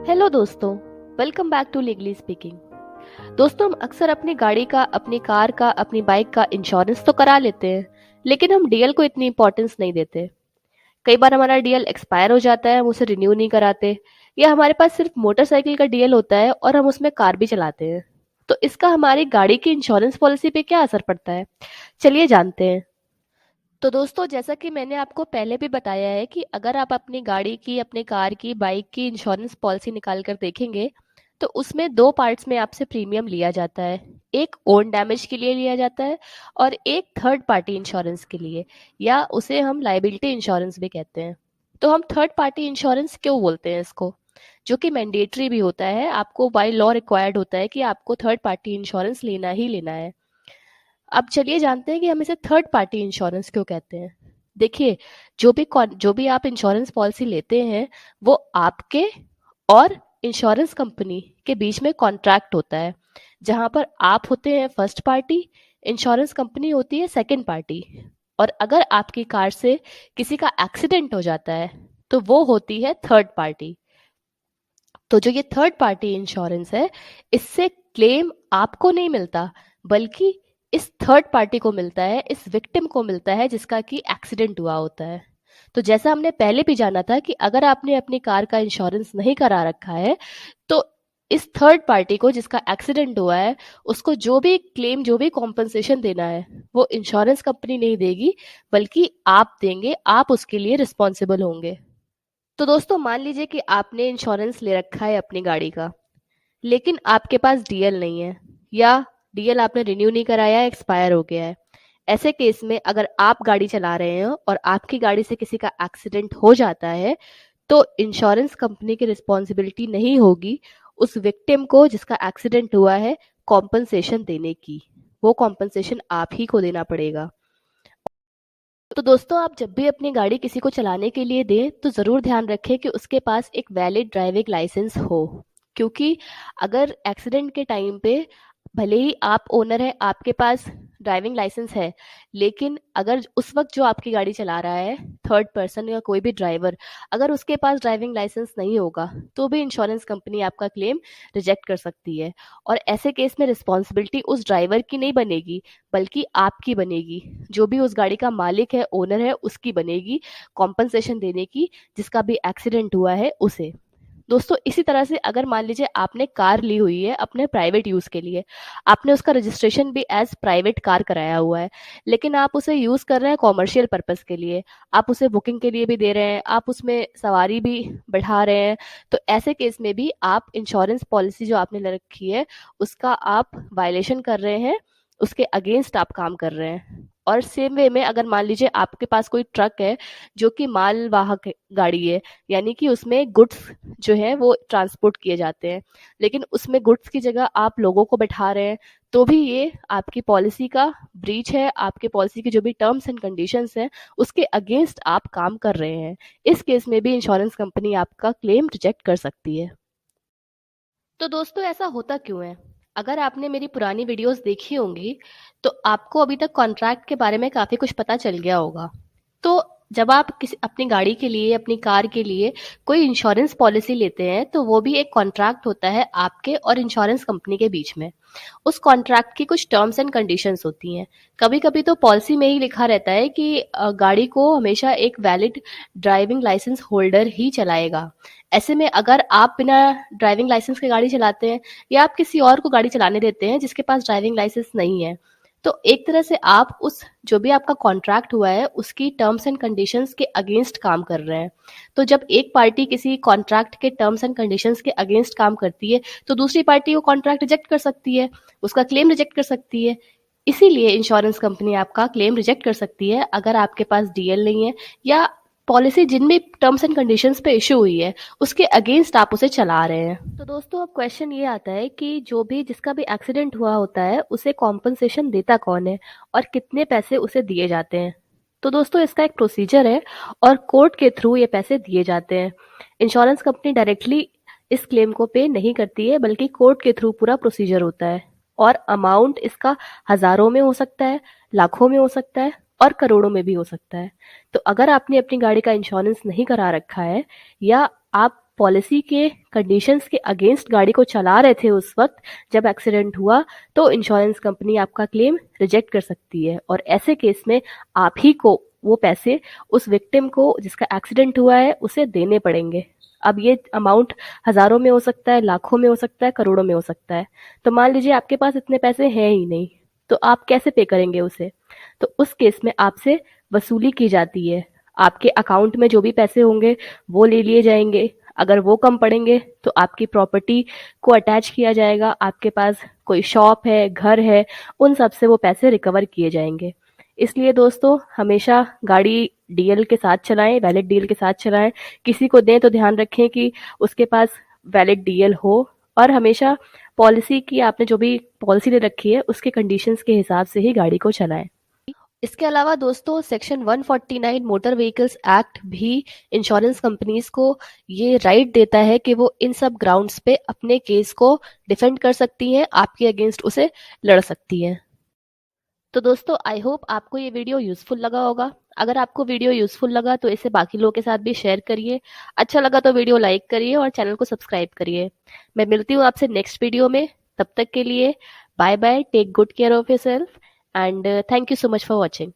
Hello दोस्तों, welcome back to legally speaking. दोस्तों, हम अक्सर अपनी गाड़ी का, अपनी कार का, अपनी बाइक का इंश्योरेंस तो करा लेते हैं, लेकिन हम डीएल को इतनी इंपॉर्टेंस नहीं देते। कई बार हमारा डीएल एक्सपायर हो जाता है, हम उसे रिन्यू नहीं कराते, या हमारे पास सिर्फ मोटरसाइकिल का डीएल होता है और हम उसमें कार भी चलाते हैं। तो इसका हमारी गाड़ी की इंश्योरेंस पॉलिसी पे क्या असर पड़ता है, चलिए जानते हैं। तो दोस्तों, जैसा कि मैंने आपको पहले भी बताया है कि अगर आप अपनी गाड़ी की, अपनी कार की, बाइक की इंश्योरेंस पॉलिसी निकाल कर देखेंगे, तो उसमें दो पार्ट्स में आपसे प्रीमियम लिया जाता है। एक ओन डैमेज के लिए लिया जाता है और एक थर्ड पार्टी इंश्योरेंस के लिए, या उसे हम लाइबिलिटी इंश्योरेंस भी कहते हैं। तो हम थर्ड पार्टी इंश्योरेंस क्यों बोलते हैं इसको, जो कि मैंडेटरी भी होता है, आपको बाय लॉ रिक्वायर्ड होता है कि आपको थर्ड पार्टी इंश्योरेंस लेना ही लेना है। अब चलिए जानते हैं कि हम इसे थर्ड पार्टी इंश्योरेंस क्यों कहते हैं। देखिए, जो भी आप इंश्योरेंस पॉलिसी लेते हैं, वो आपके और इंश्योरेंस कंपनी के बीच में कॉन्ट्रैक्ट होता है, जहां पर आप होते हैं फर्स्ट पार्टी, इंश्योरेंस कंपनी होती है सेकंड पार्टी। और अगर आपकी कार से किसी का एक्सीडेंट हो जाता है, तो वो होती है थर्ड पार्टी। तो जो ये थर्ड पार्टी इंश्योरेंस है, इससे क्लेम आपको नहीं मिलता, बल्कि इस थर्ड पार्टी को मिलता है, इस विक्टिम को मिलता है जिसका कि एक्सीडेंट हुआ होता है। तो जैसा हमने पहले भी जाना था कि अगर आपने अपनी कार का इंश्योरेंस नहीं करा रखा है, तो इस थर्ड पार्टी को, जिसका एक्सीडेंट हुआ है, उसको जो भी क्लेम, जो भी कॉम्पनसेशन देना है, वो इंश्योरेंस कंपनी नहीं देगी, बल्कि आप देंगे, आप उसके लिए रिस्पॉन्सिबल होंगे। तो दोस्तों, मान लीजिए कि आपने इंश्योरेंस ले रखा है अपनी गाड़ी का, लेकिन आपके पास डीएल नहीं है, या डीएल आपने रिन्यू नहीं कराया, एक्सपायर हो गया है। ऐसे केस में अगर आप गाड़ी चला रहे हैं और आपकी गाड़ी से किसी का एक्सीडेंट हो जाता है, तो इंश्योरेंस कंपनी की रिस्पॉन्सिबिलिटी नहीं होगी उस विक्टिम को जिसका एक्सीडेंट हुआ है कॉम्पनसेशन देने की। वो कॉम्पनसेशन आप ही को देना पड़ेगा। तो दोस्तों, आप जब भी अपनी गाड़ी किसी को चलाने के लिए दें, तो ज़रूर ध्यान रखें कि उसके पास एक वैलिड ड्राइविंग लाइसेंस हो। क्योंकि अगर एक्सीडेंट के टाइम पे भले ही आप ओनर हैं, आपके पास ड्राइविंग लाइसेंस है, लेकिन अगर उस वक्त जो आपकी गाड़ी चला रहा है, थर्ड पर्सन या कोई भी ड्राइवर, अगर उसके पास ड्राइविंग लाइसेंस नहीं होगा, तो भी इंश्योरेंस कंपनी आपका क्लेम रिजेक्ट कर सकती है। और ऐसे केस में रिस्पॉन्सिबिलिटी उस ड्राइवर की नहीं बनेगी, बल्कि आपकी बनेगी। जो भी उस गाड़ी का मालिक है, ओनर है, उसकी बनेगी कॉम्पनसेशन देने की, जिसका भी एक्सीडेंट हुआ है उसे। दोस्तों, इसी तरह से अगर मान लीजिए आपने कार ली हुई है अपने प्राइवेट यूज के लिए, आपने उसका रजिस्ट्रेशन भी एज प्राइवेट कार कराया हुआ है, लेकिन आप उसे यूज कर रहे हैं कॉमर्शियल पर्पस के लिए, आप उसे बुकिंग के लिए भी दे रहे हैं, आप उसमें सवारी भी बढ़ा रहे हैं, तो ऐसे केस में भी आप इंश्योरेंस पॉलिसी जो आपने ले रखी है, उसका आप वायलेशन कर रहे हैं, उसके अगेंस्ट आप काम कर रहे हैं। और सेम वे में अगर मान लीजिए आपके पास कोई ट्रक है जो कि मालवाहक गाड़ी है, यानी कि उसमें गुड्स जो है वो ट्रांसपोर्ट किए जाते हैं, लेकिन उसमें गुड्स की जगह आप लोगों को बैठा रहे हैं, तो भी ये आपकी पॉलिसी का ब्रीच है। आपके पॉलिसी की जो भी टर्म्स एंड कंडीशंस हैं, उसके अगेंस्ट आप काम कर रहे हैं। इस केस में भी इंश्योरेंस कंपनी आपका क्लेम रिजेक्ट कर सकती है। तो दोस्तों, ऐसा होता क्यों है? अगर आपने मेरी पुरानी वीडियोस देखी होंगी, तो आपको अभी तक कॉन्ट्रैक्ट के बारे में काफ़ी कुछ पता चल गया होगा। तो जब आप किसी अपनी गाड़ी के लिए, अपनी कार के लिए कोई इंश्योरेंस पॉलिसी लेते हैं, तो वो भी एक कॉन्ट्रैक्ट होता है आपके और इंश्योरेंस कंपनी के बीच में। उस कॉन्ट्रैक्ट की कुछ टर्म्स एंड कंडीशंस होती हैं। कभी-कभी तो पॉलिसी में ही लिखा रहता है कि गाड़ी को हमेशा एक वैलिड ड्राइविंग लाइसेंस होल्डर ही चलाएगा। ऐसे में अगर आप बिना ड्राइविंग लाइसेंस के गाड़ी चलाते हैं, या आप किसी और को गाड़ी चलाने देते हैं जिसके पास ड्राइविंग लाइसेंस नहीं है, तो एक तरह से आप उस जो भी आपका कॉन्ट्रैक्ट हुआ है, उसकी टर्म्स एंड कंडीशंस के अगेंस्ट काम कर रहे हैं। तो जब एक पार्टी किसी कॉन्ट्रैक्ट के टर्म्स एंड कंडीशंस के अगेंस्ट काम करती है, तो दूसरी पार्टी वो कॉन्ट्रैक्ट रिजेक्ट कर सकती है, उसका क्लेम रिजेक्ट कर सकती है। इसीलिए इंश्योरेंस कंपनी आपका क्लेम रिजेक्ट कर सकती है अगर आपके पास डीएल नहीं है, या पॉलिसी जिन भी टर्म्स एंड कंडीशंस पे इशू हुई है, उसके अगेंस्ट आप उसे चला रहे हैं। तो दोस्तों, अब क्वेश्चन ये आता है कि जो भी, जिसका भी एक्सीडेंट हुआ होता है, उसे कॉम्पनसेशन देता कौन है और कितने पैसे उसे दिए जाते हैं। तो दोस्तों, इसका एक प्रोसीजर है और कोर्ट के थ्रू ये पैसे दिए जाते हैं। इंश्योरेंस कंपनी डायरेक्टली इस क्लेम को पे नहीं करती है, बल्कि कोर्ट के थ्रू पूरा प्रोसीजर होता है। और अमाउंट इसका हजारों में हो सकता है, लाखों में हो सकता है, और करोड़ों में भी हो सकता है। तो अगर आपने अपनी गाड़ी का इंश्योरेंस नहीं करा रखा है, या आप पॉलिसी के कंडीशंस के अगेंस्ट गाड़ी को चला रहे थे उस वक्त जब एक्सीडेंट हुआ, तो इंश्योरेंस कंपनी आपका क्लेम रिजेक्ट कर सकती है और ऐसे केस में आप ही को वो पैसे उस विक्टिम को जिसका एक्सीडेंट हुआ है उसे देने पड़ेंगे। अब ये अमाउंट हजारों में हो सकता है, लाखों में हो सकता है, करोड़ों में हो सकता है। तो मान लीजिए आपके पास इतने पैसे हैं ही नहीं, तो आप कैसे पे करेंगे उसे? तो उस केस में आपसे वसूली की जाती है। आपके अकाउंट में जो भी पैसे होंगे वो ले लिए जाएंगे। अगर वो कम पड़ेंगे तो आपकी प्रॉपर्टी को अटैच किया जाएगा। आपके पास कोई शॉप है, घर है, उन सब से वो पैसे रिकवर किए जाएंगे। इसलिए दोस्तों हमेशा गाड़ी डीएल के साथ चलाएं, वैलिड डीएल के साथ चलाएं। किसी को दें तो ध्यान रखें कि उसके पास वैलिड डीएल हो और हमेशा पॉलिसी की आपने जो भी पॉलिसी ले रखी है उसके कंडीशंस के हिसाब से ही गाड़ी को चलाएं। इसके अलावा दोस्तों सेक्शन 149 मोटर व्हीकल्स एक्ट भी इंश्योरेंस कंपनीज को ये राइट देता है कि वो इन सब ग्राउंड्स पे अपने केस को डिफेंड कर सकती हैं, आपके अगेंस्ट उसे लड़ सकती हैं। तो दोस्तों आई होप आपको ये वीडियो यूजफुल लगा होगा। अगर आपको वीडियो यूजफुल लगा तो इसे बाकी लोगों के साथ भी शेयर करिए। अच्छा लगा तो वीडियो लाइक करिए और चैनल को सब्सक्राइब करिए। मैं मिलती हूँ आपसे नेक्स्ट वीडियो में। तब तक के लिए bye bye, take good care of yourself and thank you so much for watching.